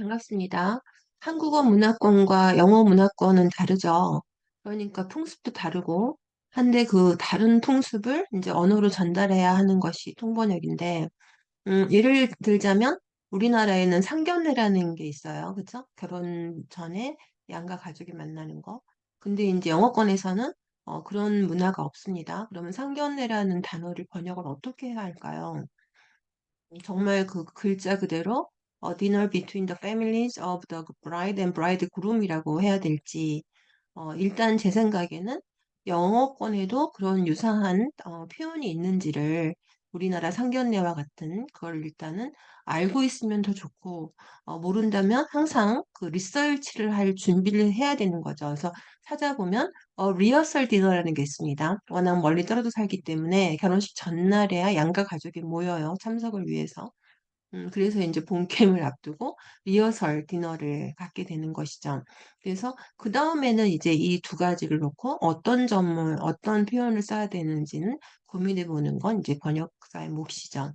반갑습니다. 한국어 문화권과 영어 문화권은 다르죠. 그러니까 풍습도 다르고, 한데 그 다른 풍습을 이제 언어로 전달해야 하는 것이 통번역인데, 예를 들자면 우리나라에는 상견례라는 게 있어요. 그죠? 결혼 전에 양가 가족이 만나는 거. 근데 이제 영어권에서는 그런 문화가 없습니다. 그러면 상견례라는 단어를 번역을 어떻게 해야 할까요? 정말 그 글자 그대로 dinner between the families of the bride and bridegroom이라고 해야 될지 일단 제 생각에는 영어권에도 그런 유사한 표현이 있는지를 우리나라 상견례와 같은 그걸 일단은 알고 있으면 더 좋고 모른다면 항상 그 리서치를 할 준비를 해야 되는 거죠. 그래서 찾아보면 리허설 디너라는 게 있습니다. 워낙 멀리 떨어져 살기 때문에 결혼식 전날에야 양가 가족이 모여요. 참석을 위해서. 그래서 이제 본캠을 앞두고 리허설 디너를 갖게 되는 것이죠. 그래서 그다음에는 이제 이 두 가지를 놓고 어떤 점을 어떤 표현을 써야 되는지는 고민해 보는 건 이제 번역사의 몫이죠.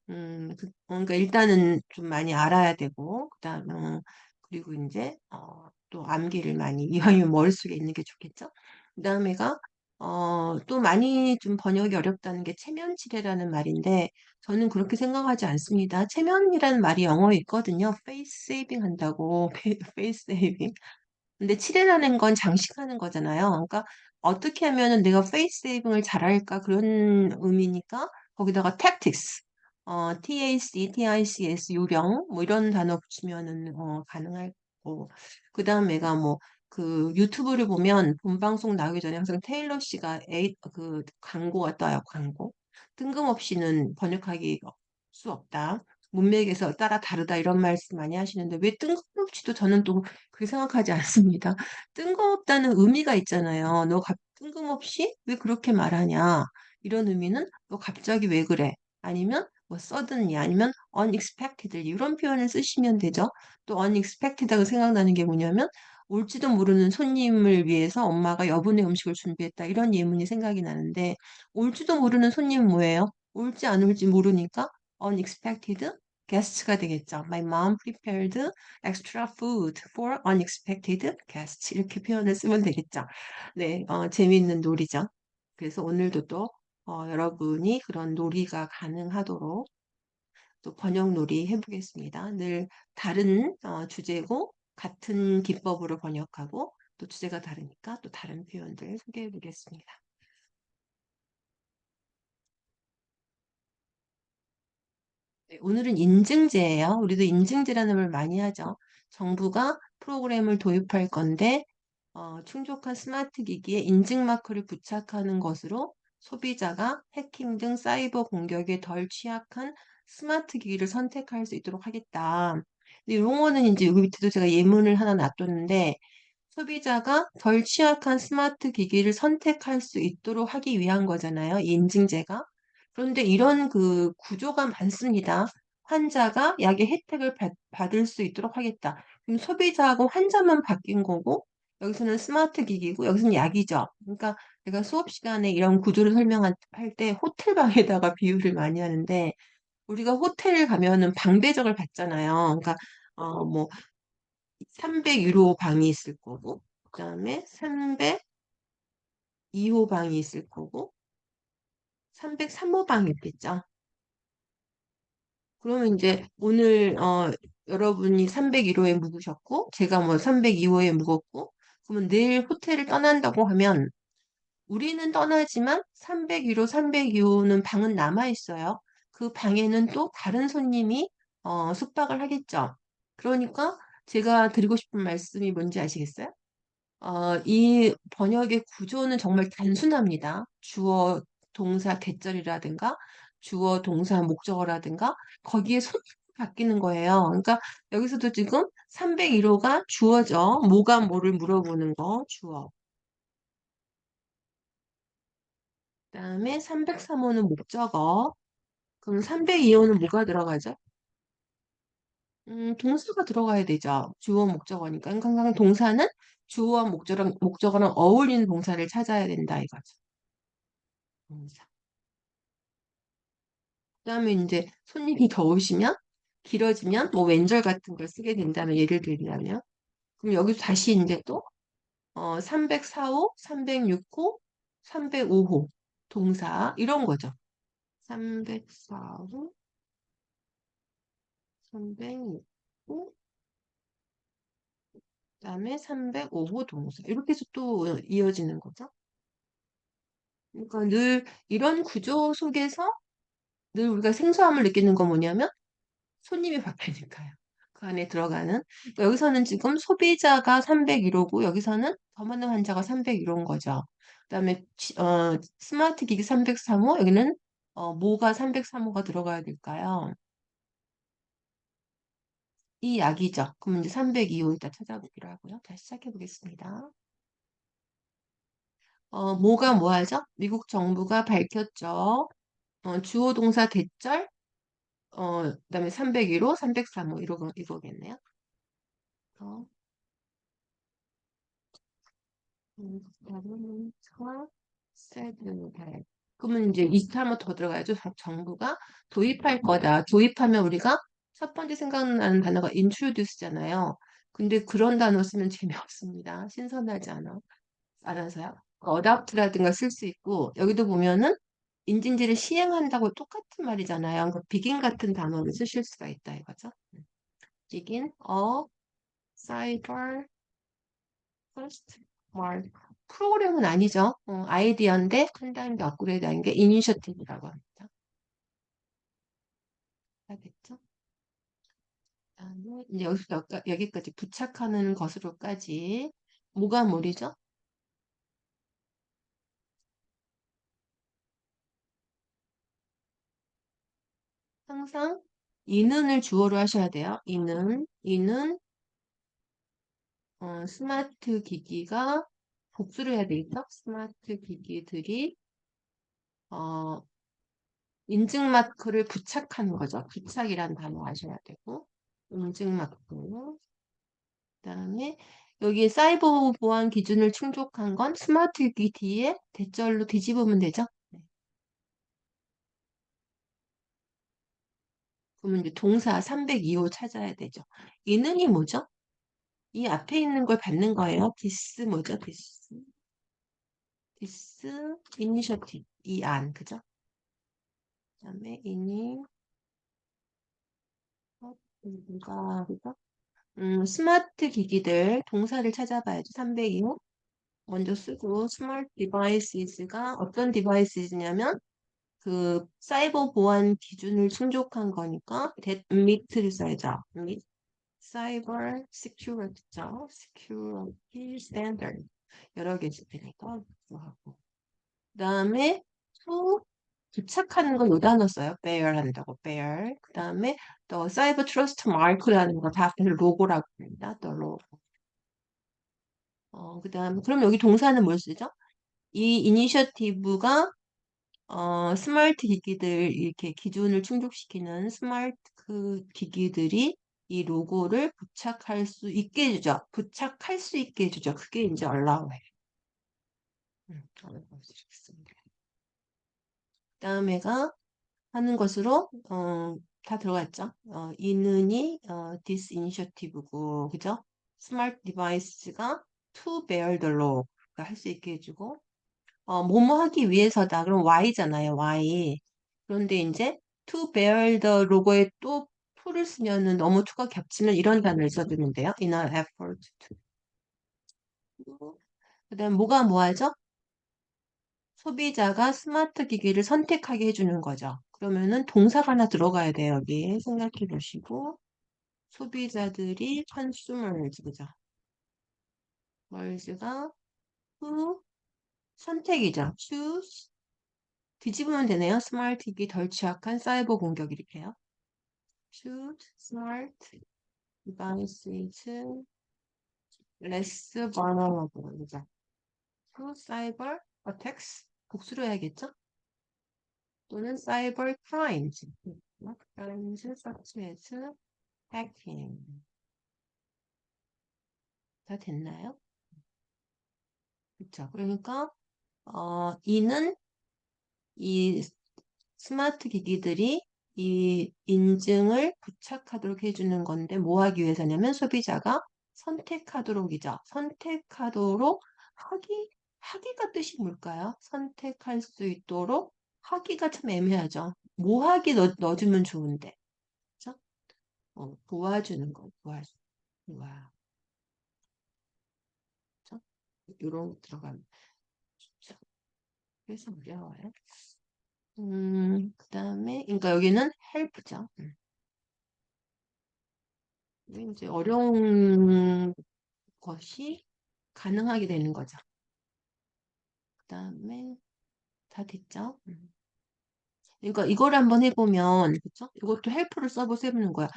그러니까 일단은 좀 많이 알아야 되고 그다음 그리고 인제 또 암기를 많이 이왕이면 머릿속에 있는 게 좋겠죠. 그다음에가 또 많이 좀 번역이 어렵다는 게 체면치레라는 말인데 저는 그렇게 생각하지 않습니다. 체면이라는 말이 영어에 있거든요. face saving 한다고 face saving. 근데 치레라는 건 장식하는 거잖아요. 그러니까 어떻게 하면은 '내가 페이스 세이빙을 잘할까?' 그런 의미니까 거기다가 tactics TAC, TICS 요령 뭐 이런 단어 붙이면은 가능할 거고 그다음 애가 뭐 그 유튜브를 보면 본방송 나오기 전에 항상 테일러 씨가 그 광고가 떠요, 광고. "뜬금없이는 번역하기 수 없다. 문맥에서 따라 다르다." 이런 말씀 많이 하시는데 왜 뜬금없이도 저는 또 그렇게 생각하지 않습니다. 뜬금없다는 의미가 있잖아요. "너 뜬금없이 왜 그렇게 말하냐." 이런 의미는 "너 갑자기 왜 그래?" 아니면 뭐 suddenly 아니면 unexpectedly 이런 표현을 쓰시면 되죠. 또 unexpected하고 생각나는 게 뭐냐면 올지도 모르는 손님을 위해서 엄마가 여분의 음식을 준비했다 이런 예문이 생각이 나는데 올지도 모르는 손님은 뭐예요? 올지 안 올지 모르니까 unexpected guest가 되겠죠. My mom prepared extra food for unexpected guests 이렇게 표현을 쓰면 되겠죠. 네, 재미있는 놀이죠. 그래서 오늘도 또 여러분이 그런 놀이가 가능하도록 또 번역 놀이 해보겠습니다. 늘 다른 주제고 같은 기법으로 번역하고 또 주제가 다르니까 또 다른 표현들 소개해 보겠습니다. 네, 오늘은 인증제예요. 우리도 인증제라는 말 많이 하죠. 정부가 프로그램을 도입할 건데 충족한 스마트 기기에 인증 마크를 부착하는 것으로 소비자가 해킹 등 사이버 공격에 덜 취약한 스마트 기기를 선택할 수 있도록 하겠다. 근데 용어는 이제 여기 밑에도 제가 예문을 하나 놔뒀는데 소비자가 덜 취약한 스마트 기기를 선택할 수 있도록 하기 위한 거잖아요, 이 인증제가. 그런데 이런 그 구조가 많습니다. 환자가 약의 혜택을 받을 수 있도록 하겠다. 그럼 소비자하고 환자만 바뀐 거고 여기서는 스마트 기기고 여기서는 약이죠. 그러니까 제가 수업 시간에 이런 구조를 설명할 할 때 호텔 방에다가 비유를 많이 하는데 우리가 호텔 가면은 방배정을 받잖아요. 그러니까 뭐 300유로 방이 있을 거고 그다음에 302호 방이 있을 거고 303호 방이 있겠죠. 그러면 인제 오늘 여러분이 301호에 묵으셨고 제가 뭐 302호에 묵었고 그러면 내일 호텔을 떠난다고 하면 우리는 떠나지만 301호, 302호는 방은 남아 있어요. 그 방에는 또 다른 손님이 숙박을 하겠죠. 그러니까 제가 드리고 싶은 말씀이 뭔지 아시겠어요? 이 번역의 구조는 정말 단순합니다. 주어, 동사, 계절이라든가 주어, 동사, 목적어라든가 거기에 손이 바뀌는 거예요. 그러니까 여기서도 지금 301호가 주어죠. 뭐가 뭐를 물어보는 거 주어. 그다음에 303호는 목적어. 그럼 302호는 뭐가 들어가죠? 동사가 들어가야 되죠. 주어, 목적어니까. 그러니까 항상 동사는 주어와 목적어랑 어울리는 동사를 찾아야 된다 이거죠. 동사. 그다음에 인제 손님이 더 오시면 길어지면 뭐 왼절 같은 걸 쓰게 된다면 예를 들자면 그럼 여기서 다시 이제 또 304호, 306호, 305호 동사 이런 거죠. 304호, 306호, 그다음에 305호 동사 이렇게 해서 또 이어지는 거죠. 그러니까 늘 이런 구조 속에서 늘 우리가 생소함을 느끼는 건 뭐냐면 손님이 바뀌니까요. 그 안에 들어가는. 그러니까 여기서는 지금 소비자가 301호고 여기서는 더 많은 환자가 301호인 거죠. 그다음에 스마트 기기 303호 여기는 뭐가 303호가 들어가야 될까요? 이 약이죠. 그럼 이제 302호 이따 찾아보기로 하고요. 다시 시작해 보겠습니다. 뭐가 뭐하죠? 미국 정부가 밝혔죠. 주어 동사 대절, 그다음에 301호, 303호 이거겠네요. 어, 그다음에 said. 그러면 이제 이스트 한번 더 들어가야죠. 정부가 도입할 거다. 도입하면 우리가 첫 번째 생각나는 단어가 introduce잖아요. 근데 그런 단어 쓰면 재미없습니다. 신선하지 않아서요. adopt라든가 쓸 수 있고 여기도 보면은 인진지를 시행한다고 똑같은 말이잖아요. 그러니까 begin 같은 단어를 쓰실 수가 있다 이거죠. begin a cyber first mark. 프로그램은 아니죠. 아이디어인데 한 단계 업그레이드 하는 게 이니셔티브라고 합니다. 알겠죠? 그다음에 이제 여기까지 부착하는 것으로까지 뭐가 뭘이죠? 항상 이는을 주어로 하셔야 돼요. 이는 스마트 기기가 복수를 해야 되겠죠? 스마트 기기들이 어, 인증 마크를 부착하는 거죠. 부착이란 단어 아셔야 되고 인증 마크 그다음에 여기 사이버 보안 기준을 충족한 건 스마트 기기 뒤에 대절로 뒤집으면 되죠. 네. 그러면 이제 동사 302호 찾아야 되죠. 이는이 뭐죠? 이 앞에 있는 걸 받는 거예요. 디스 뭐죠? 디스 이니셔티브 이 안 그죠? 그다음에 이니가 그죠? 스마트 기기들 동사를 찾아봐야죠. 302호 먼저 쓰고 스마트 디바이스가 어떤 디바이스냐면 그 사이버 보안 기준을 충족한 거니까 that meet를 써야죠. meet cyber security죠. security standard 여러 개 있을 테니까 그거 하고 그다음에 to 부착하는 건 요 단어 써요. bear 한다고 bear 그다음에 또 cyber trust mark라는 거 다 로고라고 합니다. 또 로고 그다음에 그럼 여기 동사는 뭘 쓰죠? 이 이니셔티브가 스마트 기기들 이렇게 기준을 충족시키는 스마트 그 기기들이 이 로고를 부착할 수 있게 해주죠. 부착할 수 있게 해주죠. 그게 이제 allow해. 알려드리겠습니다. 다음에가 하는 것으로 다 들어갔죠. 이는이 this initiative고 그죠? 스마트 디바이스가 to bear the law가 할 수 있게 해주고 뭐뭐 하기 위해서다. 그럼 Y잖아요. Y. 그런데 이제 to bear the 로고에 또 to를 쓰면은 너무 to가 겹치면 이런 단어를 써주면 돼요. in an effort to. 그다음 뭐가 뭐하죠? 소비자가 스마트 기기를 선택하게 해주는 거죠. 그러면은 동사가 하나 들어가야 돼요. 여기 생각해 보시고 소비자들이 consumers 그죠? 월즈가 who 선택이죠. choose 뒤집으면 되네요. 스마트 기기 덜 취약한 사이버 공격 이렇게요. Should smart devices less vulnerable. 그죠? To cyber attacks 복수로 해야겠죠? 또는 cyber crimes. crimes such as hacking. 다 됐나요? 그렇죠. 그러니까 이는 이 스마트 기기들이 이 인증을 부착하도록 해주는 건데 뭐 하기 위해서냐면 소비자가 선택하도록이죠. 선택하도록 하기가 뜻이 뭘까요? 선택할 수 있도록 하기가 참 애매하죠. 뭐 하기 넣어주면 좋은데. 그죠? 도와주는 거, 도와. 그죠? 이런 거 들어가면. 좋죠. 그래서 어려워요. 그다음에, 그러니까 여기는 help죠. 이제 어려운 것이 가능하게 되는 거죠. 그다음에 다 됐죠? 그러니까 이걸 한번 해보면, 그쵸? 이것도 헬프를 써보세요 해보는 거야.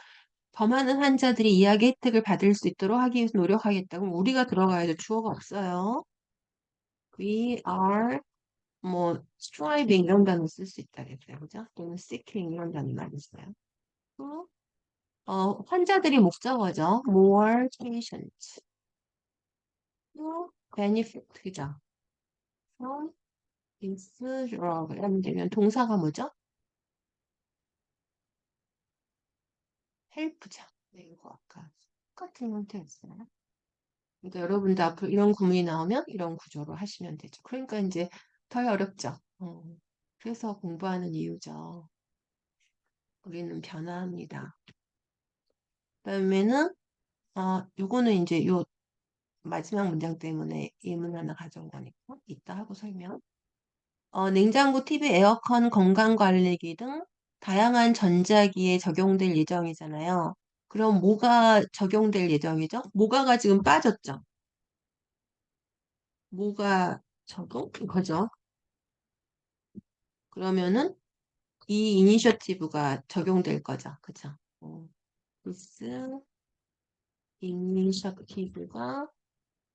더 많은 환자들이 이야기 혜택을 받을 수 있도록 하기 위해서 노력하겠다고 우리가 들어가야죠. 주어가 없어요. We are 뭐 striving 이런 단어 쓸 수 있다겠어요. 그죠? 또는 seeking 이런 단어 많이 써요. 또, 환자들이 목적어죠. More patients. 또 benefit, 그죠? from this drug. 이러면 되면 동사가 뭐죠? help죠. 네, 이거 아까 똑같은 형태였어요. 그러니까 여러분도 앞으로 이런 구문이 나오면 이런 구조로 하시면 되죠. 그러니까 이제 더 어렵죠. 그래서 공부하는 이유죠. 우리는 변화합니다. 그다음에는 요거는 이제 요 마지막 문장 때문에 예문 하나 가져온 거니까 이따 하고 설명. 냉장고, TV, 에어컨, 건강관리기 등 다양한 전자기에 적용될 예정이잖아요. 그럼 뭐가 적용될 예정이죠? 뭐가가 지금 빠졌죠? 뭐가 적용? 이거죠. 그러면은 이 이니셔티브가 적용될 거죠. 그죠? this initiative가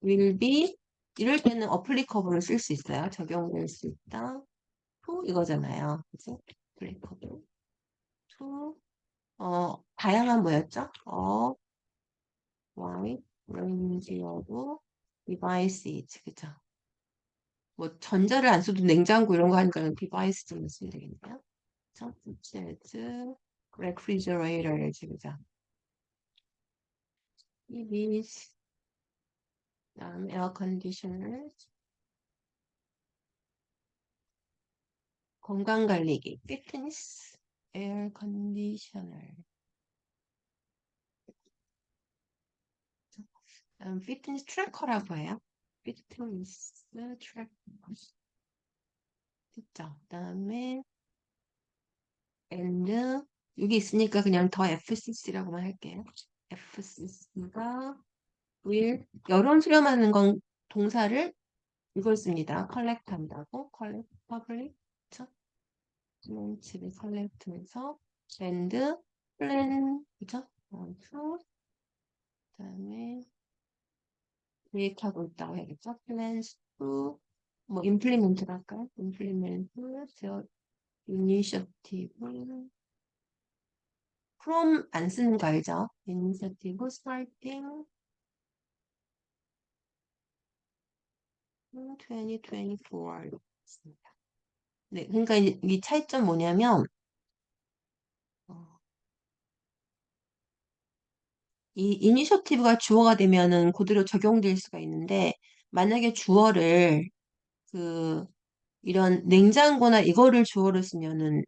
will be 이럴 때는 applicable을 쓸 수 있어요. 적용될 수 있다. to 이거잖아요. 그죠? applicable to 다양한 뭐였죠? wide range of devices. 그죠? 뭐 전자를 안 써도 냉장고 이런 거 하니까 device 좀 쓰면 되겠네요. 그죠? fridge, refrigerator 그죠? TVs, 그다음 에어 컨디셔너, 건강관리기, 피트니스, 에어 컨디셔너, 피트니스 트래커라고 해요. 피트니스 트래커. 됐죠? 그다음에 and 여기 있으니까 그냥 더 FCC라고만 할게요. FCC가 will 여론 수렴하는 건 동사를 이걸 씁니다. collect 한다고 collect public 그쵸? 집에 collect해서 and plan 그죠? to 그다음에 계획하고 있다고 해야겠죠? plans to 뭐 implement를 할까요? implement the initiative from 안 쓰는 거 알죠? initiative starting 2024 있습니다. 네, 그러니까 이 차이점 뭐냐면 어, 이 이니셔티브가 주어가 되면은 그대로 적용될 수가 있는데 만약에 주어를 그 이런 냉장고나 이거를 주어로 쓰면은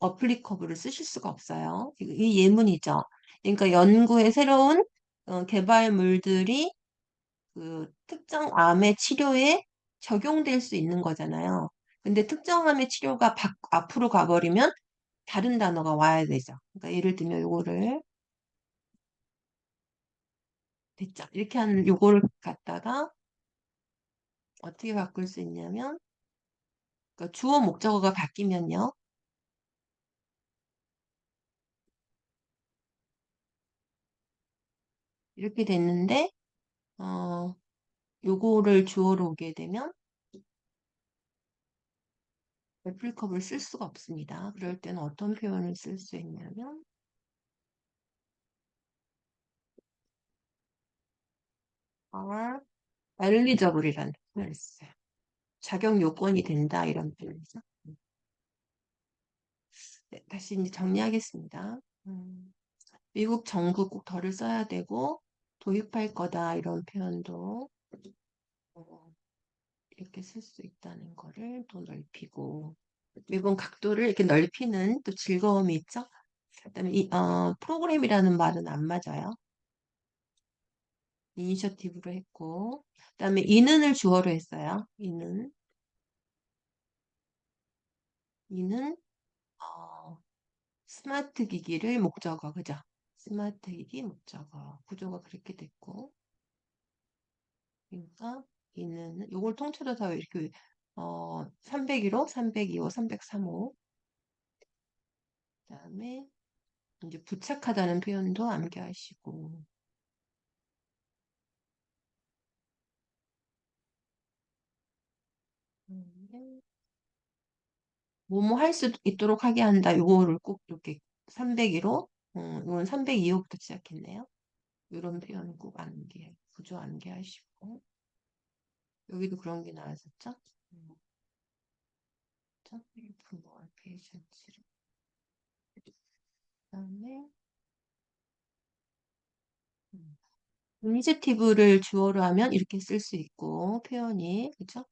어플리커블을 쓰실 수가 없어요. 이 예문이죠. 그러니까 연구의 새로운 개발물들이 그 특정 암의 치료에 적용될 수 있는 거잖아요. 근데 특정 암의 치료가 앞으로 가버리면 다른 단어가 와야 되죠. 그러니까 예를 들면 요거를 됐죠. 이렇게 하는 요거를 갖다가 어떻게 바꿀 수 있냐면 그러니까 주어 목적어가 바뀌면요. 이렇게 됐는데 요거를 주어로 오게 되면 애플컵을 쓸 수가 없습니다. 그럴 때는 어떤 표현을 쓸 수 있냐면 are elligible이라는 표현을 써요. 자격 요건이 된다 이런 표현이죠. 네, 다시 이제 정리하겠습니다. 음, 미국 정부 꼭 덜을 써야 되고 도입할 거다 이런 표현도 어, 이렇게 쓸 수 있다는 거를 또 넓히고 미분 각도를 이렇게 넓히는 또 즐거움이 있죠. 그다음에 프로그램이라는 말은 안 맞아요. 이니셔티브로 했고 그다음에 이는을 주어로 했어요. 이는 어, 스마트 기기를 목적어 그죠? 스마트 기기 목적어 구조가 그렇게 됐고 그러니까 이는 요걸 통째로 다 이렇게 301호, 302호, 303호 그다음에 이제 부착하다는 표현도 암기하시고 뭐뭐 할 수 있도록 하게 한다. 요거를 꼭 이렇게 301호, 이건 302호부터 시작했네요. 이런 표현 꼭 구조 암기하시고 여기도 그런 게 나왔었죠? help more patients. 그다음에 이니시티브를 주어로 하면 이렇게 쓸 수 있고 표현이 그죠?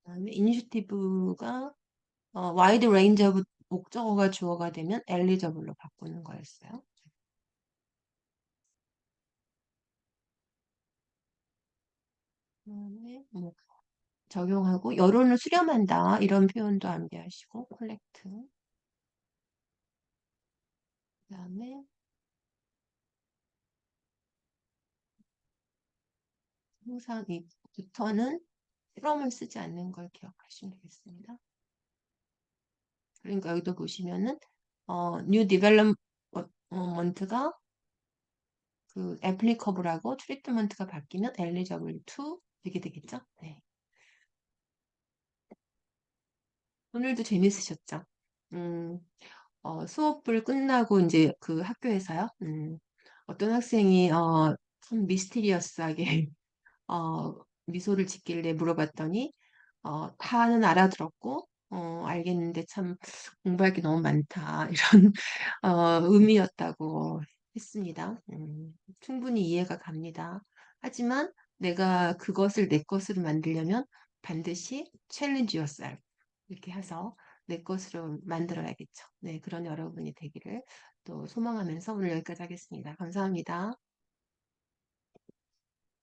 그다음에 이니시티브가 와이드 레인지 오브 목적어가 주어가 되면 엘리저블로 바꾸는 거였어요. 그다음에 뭐 적용하고 여론을 수렴한다 이런 표현도 암기하시고 콜렉트 그다음에 항상 이 부터는 from을 쓰지 않는 걸 기억하시면 되겠습니다. 그러니까 여기도 보시면은 new development가 그 applicable하고 treatment가 바뀌면 eligible to 이렇게 되겠죠? 네. 오늘도 재밌으셨죠? 음, 수업을 끝나고 이제 그 학교에서요. 어떤 학생이 참 미스티리어스하게 어, 미소를 짓길래 물어봤더니 다는 알아들었고 알겠는데 참 공부할 게 너무 많다 이런 의미였다고 했습니다. 충분히 이해가 갑니다. 하지만 내가 그것을 내 것으로 만들려면 반드시 challenge yourself 이렇게 해서 내 것으로 만들어야겠죠. 네, 그런 여러분이 되기를 또 소망하면서 오늘 여기까지 하겠습니다. 감사합니다.